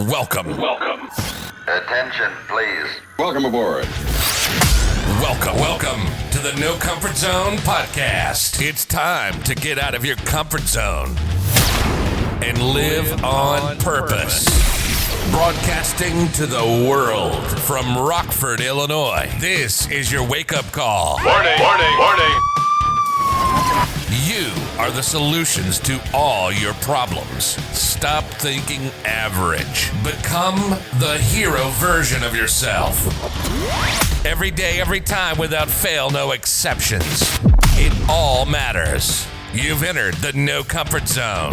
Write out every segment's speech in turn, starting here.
Welcome. Attention, please. Welcome aboard. Welcome to the No Comfort Zone podcast. It's time to get out of your comfort zone and live on purpose. Broadcasting to the world from Rockford, Illinois. This is your wake-up call. Warning. You are the solutions to all your problems. Stop thinking average. Become the hero version of yourself. Every day, every time, without fail, no exceptions. It all matters. You've entered the No Comfort Zone.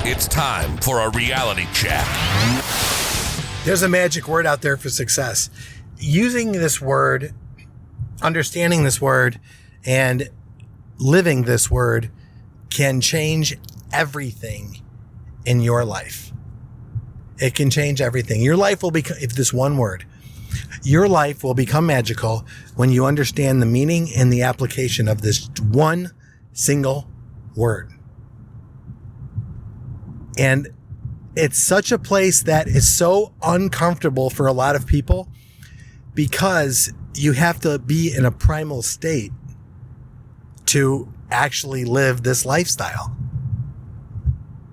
It's time for a reality check. There's a magic word out there for success. Using this word, understanding this word, and living this word can change everything in your life. It can change everything. Your life will become, if this one word, your life will become magical when you understand the meaning and the application of this one single word. And it's such a place that is so uncomfortable for a lot of people because you have to be in a primal state to actually live this lifestyle.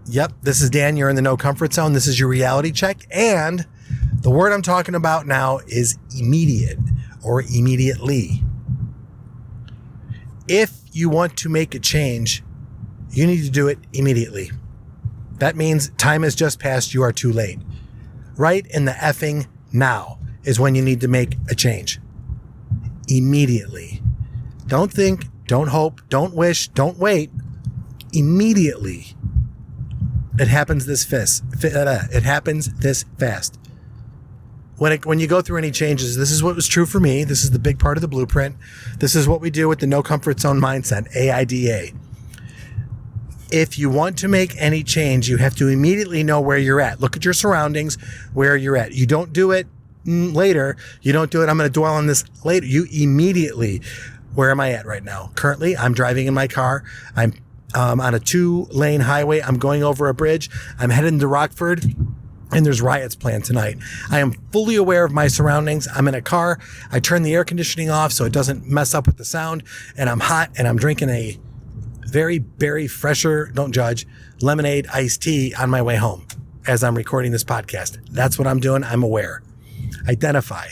Yep, this is Dan. You're in the No Comfort Zone. This is your reality check. And the word I'm talking about now is immediate or immediately. If you want to make a change, you need to do it immediately. That means time has just passed. You are too late. Right in the effing now is when you need to make a change. Immediately. Don't think, don't hope, don't wish, don't wait. Immediately. It happens this fast. It happens this fast. When you go through any changes, this is what was true for me. This is the big part of the blueprint. This is what we do with the No Comfort Zone mindset, AIDA. If you want to make any change, you have to immediately know where you're at. Look at your surroundings, where you're at. You don't do it later. You don't do it, I'm going to dwell on this later. You immediately, where am I at right now? Currently, I'm driving in my car. I'm on a 2-lane highway. I'm going over a bridge. I'm heading to Rockford, and there's riots planned tonight. I am fully aware of my surroundings. I'm in a car. I turn the air conditioning off so it doesn't mess up with the sound, and I'm hot, and I'm drinking a very berry fresher, don't judge, lemonade iced tea on my way home as I'm recording this podcast. That's what I'm doing. I'm aware. Identify.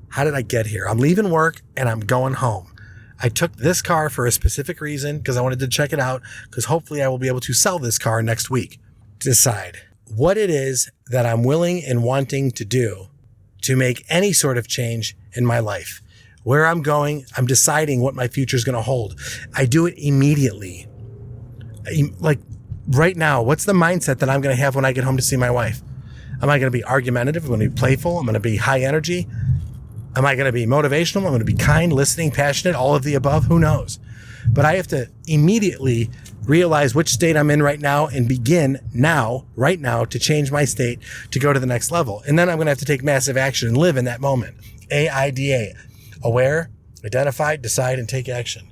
How did I get here? I'm leaving work and I'm going home. I took this car for a specific reason because I wanted to check it out because hopefully I will be able to sell this car next week. Decide what it is that I'm willing and wanting to do to make any sort of change in my life. Where I'm going, I'm deciding what my future is going to hold. I do it immediately. Like right now, what's the mindset that I'm going to have when I get home to see my wife? Am I going to be argumentative? I'm going to be playful. I'm going to be high energy. Am I going to be motivational? I'm going to be kind, listening, passionate, all of the above. Who knows? But I have to immediately realize which state I'm in right now and begin now, right now, to change my state to go to the next level. And then I'm going to have to take massive action and live in that moment. AIDA. Aware, identify, decide, and take action.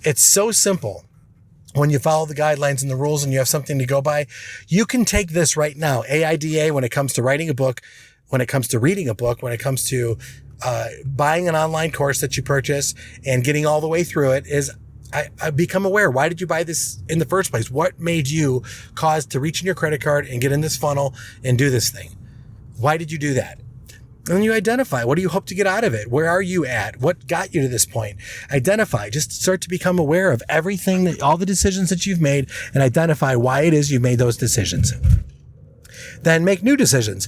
It's so simple. When you follow the guidelines and the rules and you have something to go by, you can take this right now. AIDA, when it comes to writing a book, when it comes to reading a book, when it comes to buying an online course that you purchase and getting all the way through it, is I become aware. Why did you buy this in the first place? What made you cause to reach in your credit card and get in this funnel and do this thing? Why did you do that? And then you identify, what do you hope to get out of it? Where are you at? What got you to this point? Identify, just start to become aware of everything, all the decisions that you've made, and identify why it is you've made those decisions. Then make new decisions.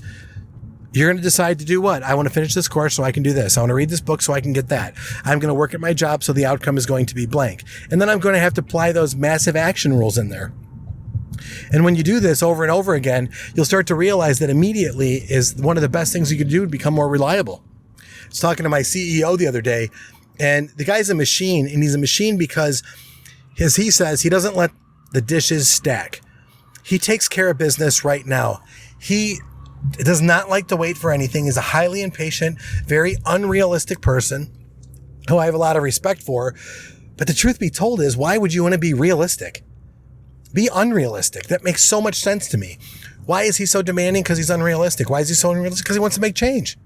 You're going to decide to do what? I want to finish this course so I can do this. I want to read this book so I can get that. I'm going to work at my job so the outcome is going to be blank. And then I'm going to have to apply those massive action rules in there. And when you do this over and over again, you'll start to realize that immediately is one of the best things you can do to become more reliable. I was talking to my CEO the other day, and the guy's a machine, and he's a machine because, as he says, he doesn't let the dishes stack. He takes care of business right now. He does not like to wait for anything. He's a highly impatient, very unrealistic person who I have a lot of respect for. But the truth be told is, why would you want to be realistic? Be unrealistic. That makes so much sense to me. Why is he so demanding? Because he's unrealistic. Why is he so unrealistic? Because he wants to make change.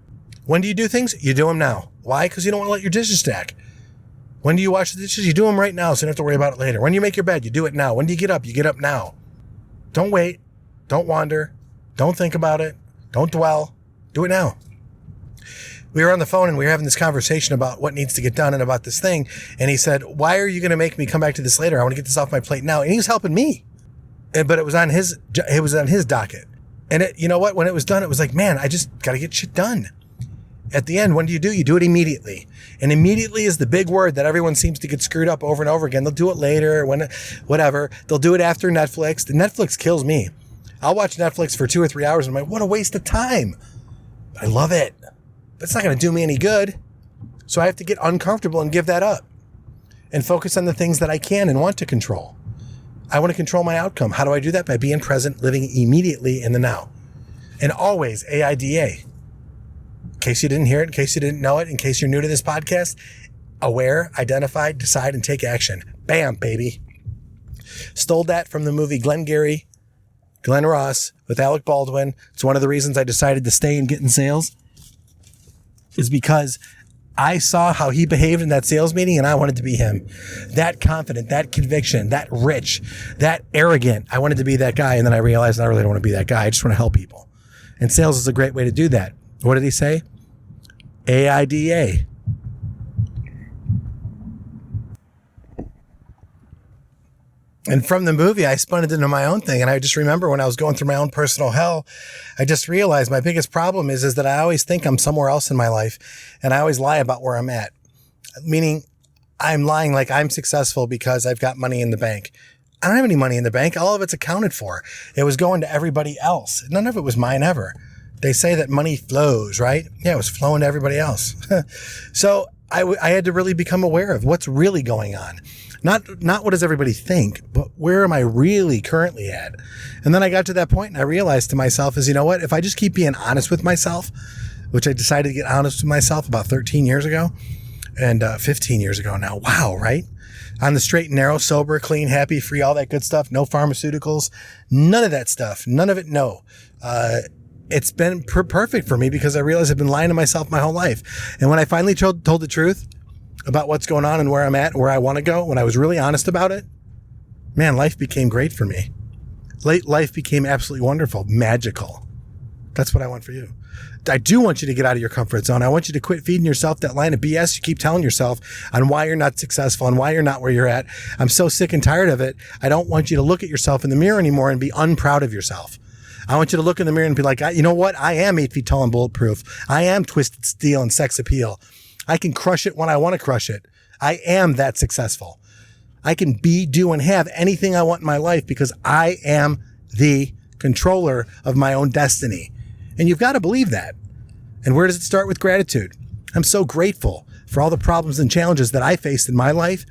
When do you do things? You do them now. Why? Because you don't want to let your dishes stack. When do you wash the dishes? You do them right now, so you don't have to worry about it later. When you make your bed, you do it now. When do you get up? You get up now. Don't wait. Don't wander. Don't think about it. Don't dwell. Do it now. We were on the phone and we were having this conversation about what needs to get done and about this thing. And he said, why are you going to make me come back to this later? I want to get this off my plate now. And he was helping me. But it was on his docket. And you know what? When it was done, it was like, man, I just got to get shit done. At the end, when do? You do it immediately. And immediately is the big word that everyone seems to get screwed up over and over again. They'll do it later, whatever. They'll do it after Netflix. The Netflix kills me. I'll watch Netflix for 2 or 3 hours and I'm like, what a waste of time. But I love it. But it's not going to do me any good. So I have to get uncomfortable and give that up and focus on the things that I can and want to control. I want to control my outcome. How do I do that? By being present, living immediately in the now. And always AIDA. In case you didn't hear it, in case you didn't know it, in case you're new to this podcast, aware, identify, decide, and take action. Bam, baby. Stole that from the movie Glengarry Glen Ross with Alec Baldwin. It's one of the reasons I decided to stay and get in sales. Is because I saw how he behaved in that sales meeting and I wanted to be him. That confident, that conviction, that rich, that arrogant. I wanted to be that guy. And then I realized I really don't want to be that guy. I just want to help people. And sales is a great way to do that. What did he say? AIDA. And from the movie, I spun it into my own thing. And I just remember when I was going through my own personal hell, I just realized my biggest problem is that I always think I'm somewhere else in my life. And I always lie about where I'm at. Meaning I'm lying like I'm successful because I've got money in the bank. I don't have any money in the bank. All of it's accounted for. It was going to everybody else. None of it was mine ever. They say that money flows, right? Yeah, it was flowing to everybody else. So I had to really become aware of what's really going on. Not what does everybody think, but where am I really currently at? And then I got to that point and I realized to myself is, you know what? If I just keep being honest with myself, which I decided to get honest with myself about 13 years ago and 15 years ago now. Wow, right? On the straight and narrow, sober, clean, happy, free, all that good stuff. No pharmaceuticals, none of that stuff. None of it, no. It's been perfect for me because I realized I've been lying to myself my whole life. And when I finally told the truth about what's going on and where I'm at and where I want to go, when I was really honest about it, man, life became great for me. Life became absolutely wonderful, magical. That's what I want for you. I do want you to get out of your comfort zone. I want you to quit feeding yourself that line of BS you keep telling yourself on why you're not successful and why you're not where you're at. I'm so sick and tired of it. I don't want you to look at yourself in the mirror anymore and be unproud of yourself. I want you to look in the mirror and be like, you know what? I am 8 feet tall and bulletproof. I am twisted steel and sex appeal. I can crush it when I want to crush it. I am that successful. I can be, do, and have anything I want in my life because I am the controller of my own destiny. And you've got to believe that. And where does it start? With gratitude. I'm so grateful for all the problems and challenges that I faced in my life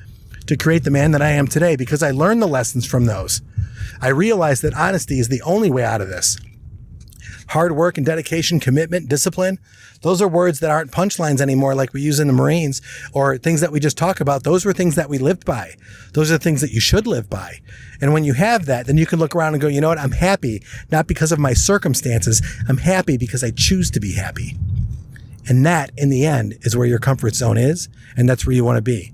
to create the man that I am today because I learned the lessons from those. I realized that honesty is the only way out of this. Hard work and dedication, commitment, discipline, those are words that aren't punchlines anymore like we use in the Marines or things that we just talk about. Those were things that we lived by. Those are things that you should live by. And when you have that, then you can look around and go, you know what? I'm happy, not because of my circumstances. I'm happy because I choose to be happy. And that, in the end, is where your comfort zone is, and that's where you want to be.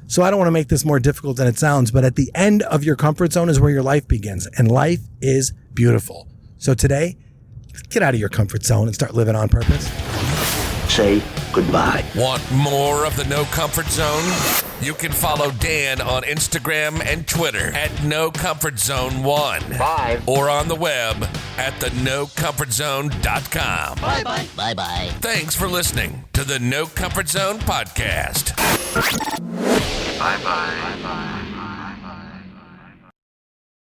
So I don't want to make this more difficult than it sounds, but at the end of your comfort zone is where your life begins, and life is beautiful. So today, get out of your comfort zone and start living on purpose. Say goodbye. Want more of the No Comfort Zone? You can follow Dan on Instagram and Twitter at NoComfortZone1. 5. Or on the web at thenocomfortzone.com. Bye-bye. Bye-bye. Thanks for listening to the No Comfort Zone podcast. Bye-bye. Bye-bye.